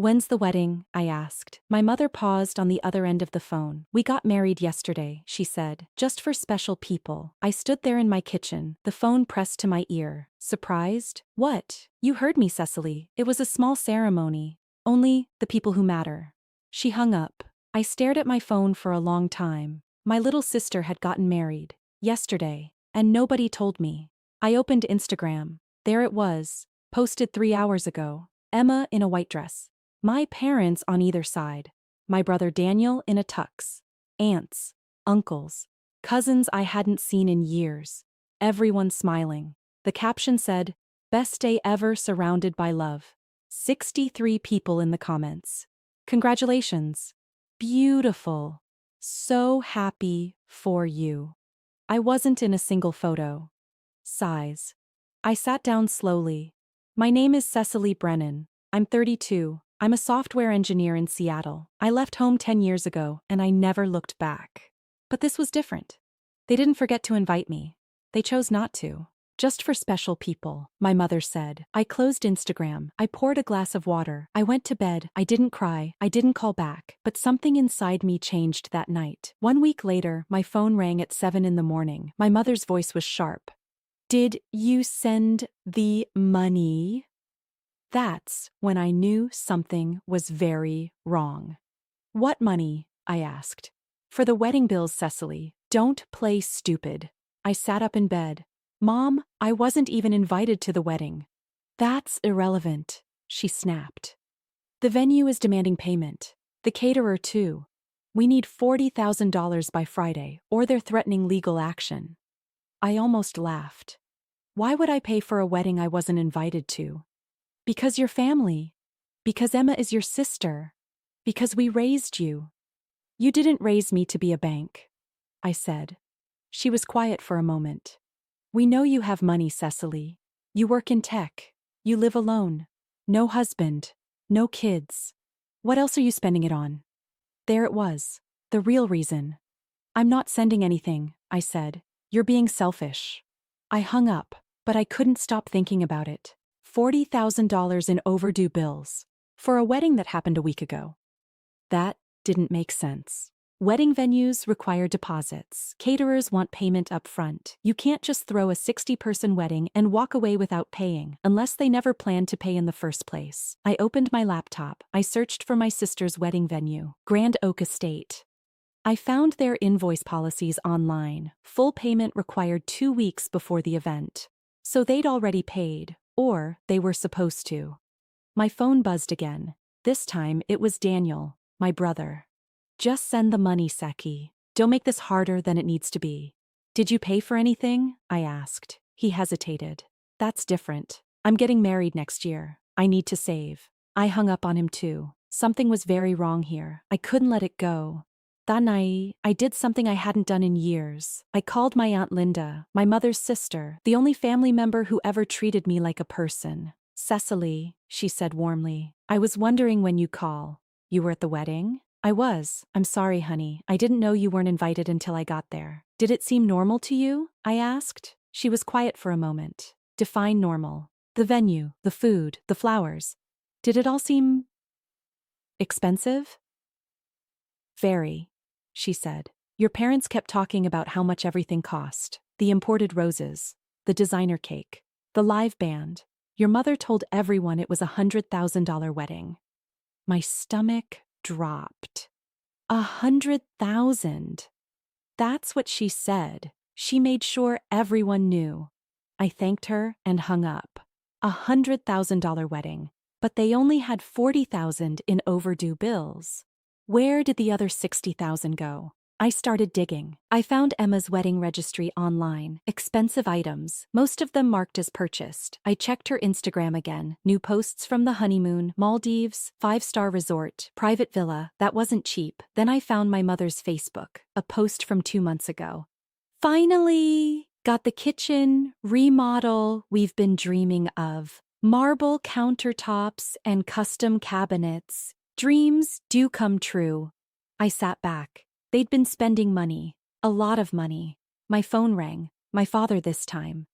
When's the wedding? I asked. My mother paused on the other end of the phone. We got married yesterday, she said. Just for special people. I stood there in my kitchen, the phone pressed to my ear. Surprised? What? You heard me, Cecily. It was a small ceremony. Only the people who matter. She hung up. I stared at my phone for a long time. My little sister had gotten married. Yesterday. And nobody told me. I opened Instagram. There it was. Posted 3 hours ago. Emma in a white dress. My parents on either side. My brother Daniel in a tux. Aunts, uncles, cousins I hadn't seen in years. Everyone smiling. The caption said, "Best day ever surrounded by love." 63 people in the comments. Congratulations. Beautiful. So happy for you. I wasn't in a single photo. Sighs. I sat down slowly. My name is Cecily Brennan. I'm 32. I'm a software engineer in Seattle. I left home 10 years ago, and I never looked back. But this was different. They didn't forget to invite me. They chose not to. Just for special people, my mother said. I closed Instagram. I poured a glass of water. I went to bed. I didn't cry. I didn't call back. But something inside me changed that night. 1 week later, my phone rang at 7 in the morning. My mother's voice was sharp. "Did you send the money?" That's when I knew something was very wrong. "What money?" I asked. "For the wedding bills, Cecily. Don't play stupid." I sat up in bed. "Mom, I wasn't even invited to the wedding." "That's irrelevant," she snapped. "The venue is demanding payment. The caterer too. We need $40,000 by Friday, or they're threatening legal action." I almost laughed. Why would I pay for a wedding I wasn't invited to? Because you're family. Because Emma is your sister. Because we raised you. "You didn't raise me to be a bank," I said. She was quiet for a moment. "We know you have money, Cecily. You work in tech. You live alone. No husband. No kids. What else are you spending it on?" There it was. The real reason. "I'm not sending anything," I said. "You're being selfish." I hung up, but I couldn't stop thinking about it. $40,000 in overdue bills. For a wedding that happened a week ago. That didn't make sense. Wedding venues require deposits. Caterers want payment up front. You can't just throw a 60-person wedding and walk away without paying, unless they never planned to pay in the first place. I opened my laptop. I searched for my sister's wedding venue, Grand Oak Estate. I found their invoice policies online. Full payment required 2 weeks before the event. So they'd already paid, or they were supposed to. My phone buzzed again. This time it was Daniel, my brother. "Just send the money, Seki. Don't make this harder than it needs to be." "Did you pay for anything?" I asked. He hesitated. "That's different. I'm getting married next year. I need to save." I hung up on him too. Something was very wrong here. I couldn't let it go. That night, I did something I hadn't done in years. I called my Aunt Linda, my mother's sister, the only family member who ever treated me like a person. "Cecily," she said warmly, "I was wondering when you call. You were at the wedding?" "I was. I'm sorry, honey. I didn't know you weren't invited until I got there." "Did it seem normal to you?" I asked. She was quiet for a moment. "Define normal." "The venue, the food, the flowers. Did it all seem expensive?" "Very," she said. "Your parents kept talking about how much everything cost. The imported roses, the designer cake, the live band. Your mother told everyone it was a $100,000 wedding." My stomach dropped. 100,000. That's what she said. She made sure everyone knew. I thanked her and hung up. $100,000 wedding, but they only had 40,000 in overdue bills. Where did the other 60,000 go? I started digging. I found Emma's wedding registry online. Expensive items, most of them marked as purchased. I checked her Instagram again. New posts from the honeymoon, Maldives, 5-star resort, private villa. That wasn't cheap. Then I found my mother's Facebook, a post from 2 months ago. "Finally! Got the kitchen remodel we've been dreaming of. Marble countertops and custom cabinets. Dreams do come true." I sat back. They'd been spending money. A lot of money. My phone rang. My father this time.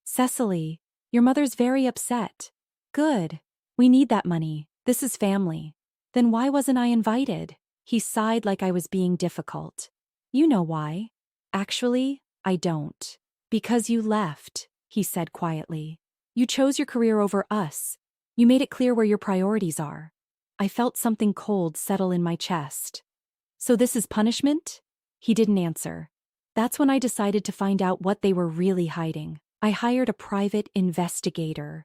"Cecily, your mother's very upset." "Good. We need that money. This is family." Then why wasn't I invited? He sighed like I was being difficult. You know why. Actually, I don't. Because you left, he said quietly. You chose your career over us. You made it clear where your priorities are. I felt something cold settle in my chest. So this is punishment? He didn't answer. That's when I decided to find out what they were really hiding. I hired a private investigator.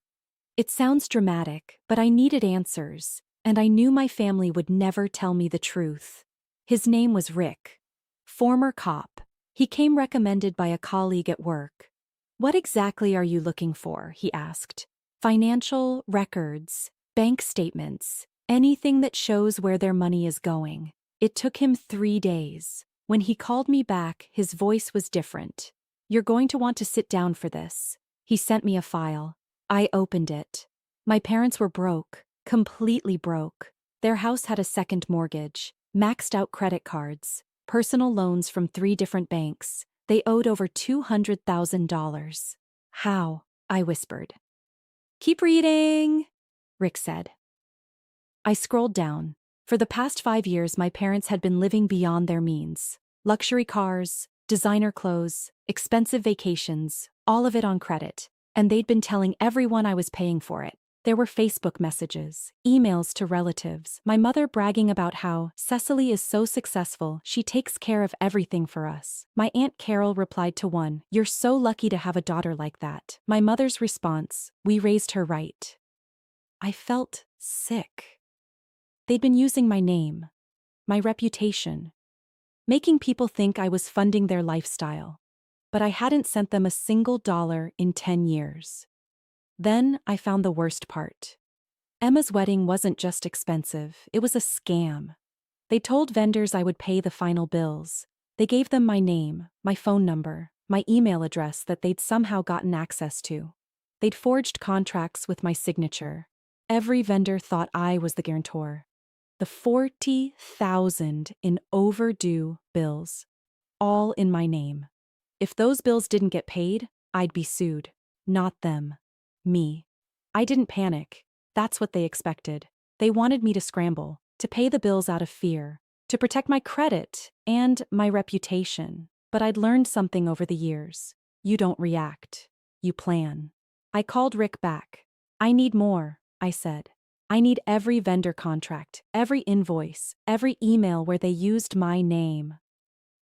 It sounds dramatic, but I needed answers, and I knew my family would never tell me the truth. His name was Rick. Former cop. He came recommended by a colleague at work. What exactly are you looking for? He asked. Financial records, bank statements, anything that shows where their money is going. It took him 3 days. When he called me back, his voice was different. You're going to want to sit down for this. He sent me a file. I opened it. My parents were broke, completely broke. Their house had a second mortgage, maxed out credit cards, personal loans from 3 different banks. They owed over $200,000. How? I whispered. Keep reading, Rick said. I scrolled down. For the past 5 years, my parents had been living beyond their means. Luxury cars, designer clothes, expensive vacations, all of it on credit. And they'd been telling everyone I was paying for it. There were Facebook messages, emails to relatives, my mother bragging about how Cecily is so successful, she takes care of everything for us. My Aunt Carol replied to one, "You're so lucky to have a daughter like that." My mother's response, "We raised her right." I felt sick. They'd been using my name, my reputation, making people think I was funding their lifestyle. But I hadn't sent them a single dollar in 10 years. Then I found the worst part. Emma's wedding wasn't just expensive, it was a scam. They told vendors I would pay the final bills. They gave them my name, my phone number, my email address that they'd somehow gotten access to. They'd forged contracts with my signature. Every vendor thought I was the guarantor. The 40,000 in overdue bills, all in my name. If those bills didn't get paid, I'd be sued. Not them. Me. I didn't panic. That's what they expected. They wanted me to scramble, to pay the bills out of fear, to protect my credit and my reputation. But I'd learned something over the years. You don't react. You plan. I called Rick back. I need more, I said. I need every vendor contract, every invoice, every email where they used my name.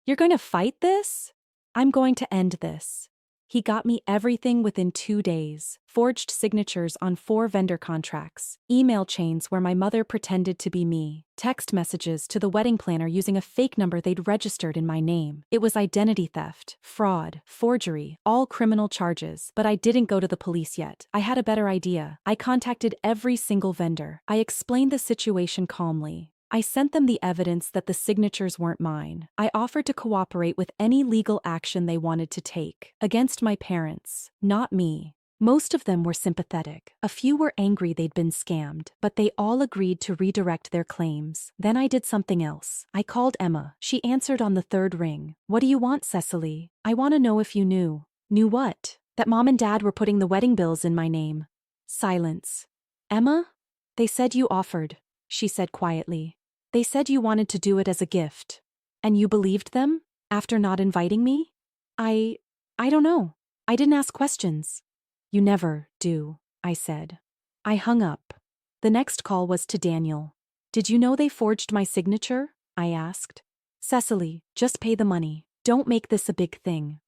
You're going to fight this? I'm going to end this. He got me everything within 2 days, forged signatures on 4 vendor contracts, email chains where my mother pretended to be me, text messages to the wedding planner using a fake number they'd registered in my name. It was identity theft, fraud, forgery, all criminal charges, but I didn't go to the police yet. I had a better idea. I contacted every single vendor. I explained the situation calmly. I sent them the evidence that the signatures weren't mine. I offered to cooperate with any legal action they wanted to take. Against my parents, not me. Most of them were sympathetic. A few were angry they'd been scammed, but they all agreed to redirect their claims. Then I did something else. I called Emma. She answered on the 3rd ring. "What do you want, Cecily? I want to know if you knew." "Knew what?" "That Mom and Dad were putting the wedding bills in my name." Silence. "Emma?" "They said you offered," she said quietly. "They said you wanted to do it as a gift. And you believed them? After not inviting me?" I don't know. I didn't ask questions." "You never do," I said. I hung up. The next call was to Daniel. "Did you know they forged my signature?" I asked. "Cecily, just pay the money. Don't make this a big thing.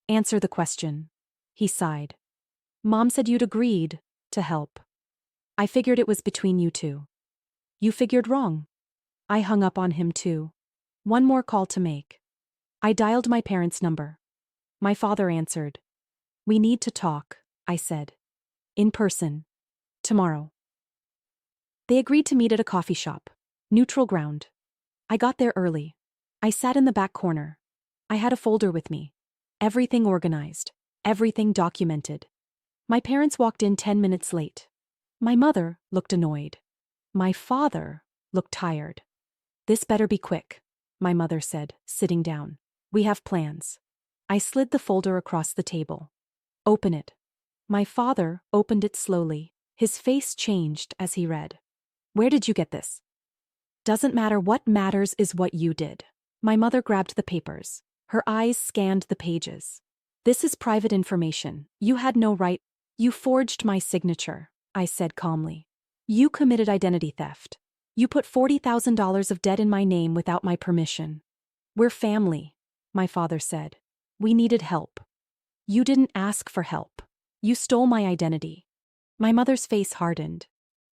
Answer the question." He sighed. "Mom said you'd agreed to help. I figured it was between you two." "You figured wrong." I hung up on him too. One more call to make. I dialed my parents' number. My father answered. "We need to talk," I said. "In person. Tomorrow." They agreed to meet at a coffee shop. Neutral ground. I got there early. I sat in the back corner. I had a folder with me. Everything organized. Everything documented. My parents walked in 10 minutes late. My mother looked annoyed. My father looked tired. "This better be quick," my mother said, sitting down. "We have plans." I slid the folder across the table. "Open it." My father opened it slowly. His face changed as he read. "Where did you get this?" Doesn't matter. What matters is what you did. My mother grabbed the papers. Her eyes scanned the pages. This is private information. You had no right. You forged my signature, I said calmly. You committed identity theft. You put $40,000 of debt in my name without my permission. We're family, my father said. We needed help. You didn't ask for help. You stole my identity. My mother's face hardened.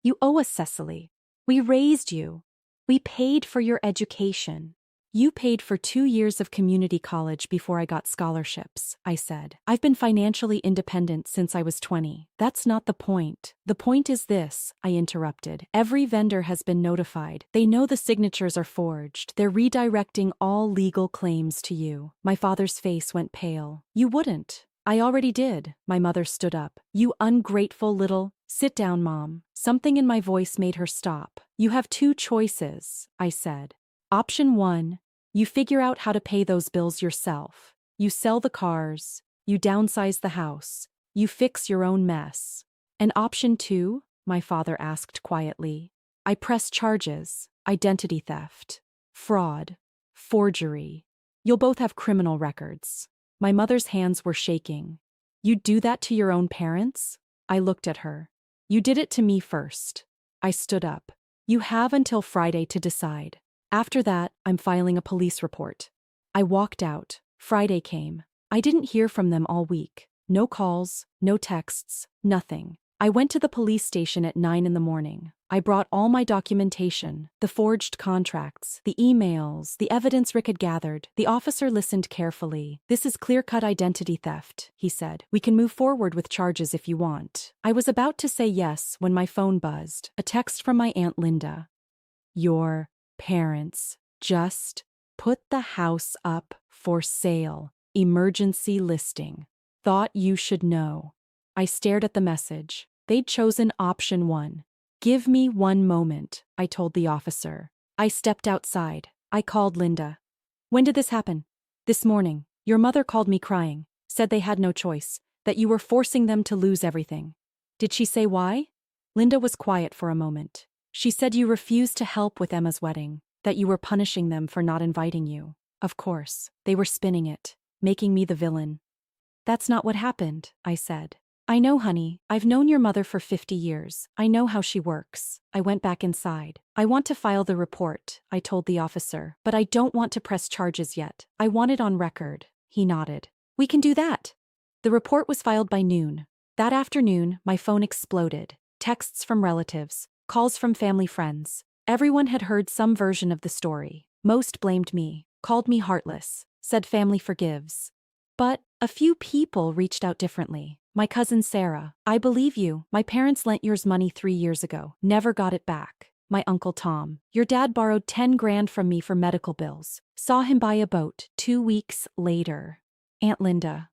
You owe us, Cecily. We raised you. We paid for your education. You paid for 2 years of community college before I got scholarships, I said. I've been financially independent since I was 20. That's not the point. The point is this, I interrupted. Every vendor has been notified. They know the signatures are forged. They're redirecting all legal claims to you. My father's face went pale. You wouldn't. I already did. My mother stood up. You ungrateful little... Sit down, Mom. Something in my voice made her stop. You have 2 choices, I said. Option 1, you figure out how to pay those bills yourself. You sell the cars. You downsize the house. You fix your own mess. And option 2, my father asked quietly. I press charges, identity theft, fraud, forgery. You'll both have criminal records. My mother's hands were shaking. You'd do that to your own parents? I looked at her. You did it to me first. I stood up. You have until Friday to decide. After that, I'm filing a police report. I walked out. Friday came. I didn't hear from them all week. No calls, no texts, nothing. I went to the police station at 9 in the morning. I brought all my documentation, the forged contracts, the emails, the evidence Rick had gathered. The officer listened carefully. This is clear-cut identity theft, he said. We can move forward with charges if you want. I was about to say yes when my phone buzzed. A text from my Aunt Linda. Your parents just put the house up for sale. Emergency listing. Thought you should know. I stared at the message. They'd chosen option 1. Give me 1 moment, I told the officer. I stepped outside. I called Linda. When did this happen? This morning. Your mother called me crying, said they had no choice, that you were forcing them to lose everything. Did she say why? Linda was quiet for a moment. She said you refused to help with Emma's wedding, that you were punishing them for not inviting you. Of course, they were spinning it, making me the villain. That's not what happened, I said. I know, honey. I've known your mother for 50 years. I know how she works. I went back inside. I want to file the report, I told the officer, but I don't want to press charges yet. I want it on record. He nodded. We can do that. The report was filed by noon. That afternoon, my phone exploded. Texts from relatives, calls from family friends. Everyone had heard some version of the story. Most blamed me, called me heartless, said family forgives. But a few people reached out differently. My cousin Sarah, I believe you. My parents lent yours money 3 years ago. Never got it back. My uncle Tom, your dad borrowed 10 grand from me for medical bills. Saw him buy a boat 2 weeks later. Aunt Linda,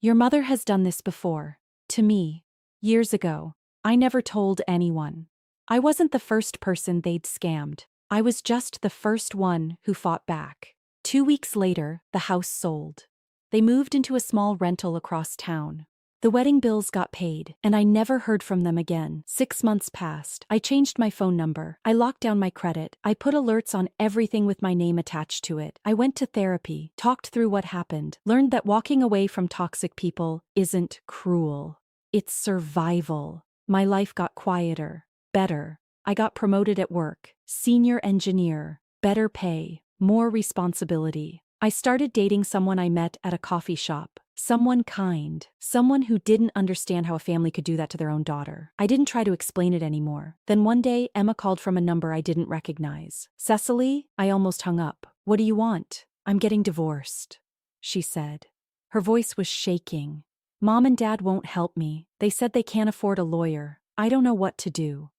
your mother has done this before. To me. Years ago. I never told anyone. I wasn't the first person they'd scammed. I was just the first one who fought back. 2 weeks later, the house sold. They moved into a small rental across town. The wedding bills got paid, and I never heard from them again. 6 months passed. I changed my phone number. I locked down my credit. I put alerts on everything with my name attached to it. I went to therapy, talked through what happened, learned that walking away from toxic people isn't cruel. It's survival. My life got quieter, better. I got promoted at work, senior engineer, better pay, more responsibility. I started dating someone I met at a coffee shop. Someone kind. Someone who didn't understand how a family could do that to their own daughter. I didn't try to explain it anymore. Then one day, Emma called from a number I didn't recognize. Cecily? I almost hung up. What do you want? I'm getting divorced, she said. Her voice was shaking. Mom and Dad won't help me. They said they can't afford a lawyer. I don't know what to do.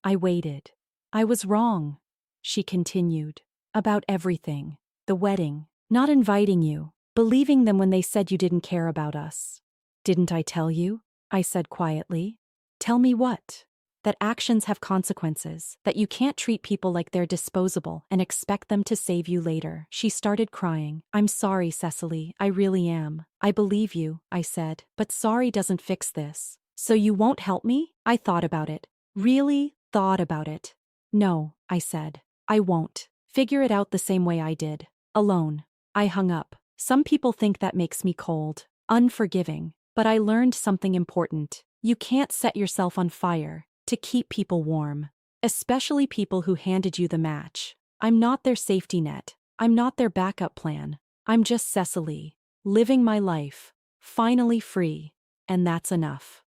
I waited. I was wrong, she continued. About everything. The wedding. Not inviting you. Believing them when they said you didn't care about us. Didn't I tell you? I said quietly. Tell me what? That actions have consequences, that you can't treat people like they're disposable and expect them to save you later. She started crying. I'm sorry, Cecily, I really am. I believe you, I said, but sorry doesn't fix this. So you won't help me? I thought about it. Really thought about it. No, I said. I won't. Figure it out the same way I did. Alone. I hung up. Some people think that makes me cold, unforgiving. But I learned something important. You can't set yourself on fire to keep people warm. Especially people who handed you the match. I'm not their safety net. I'm not their backup plan. I'm just Cecily. Living my life. Finally free. And that's enough.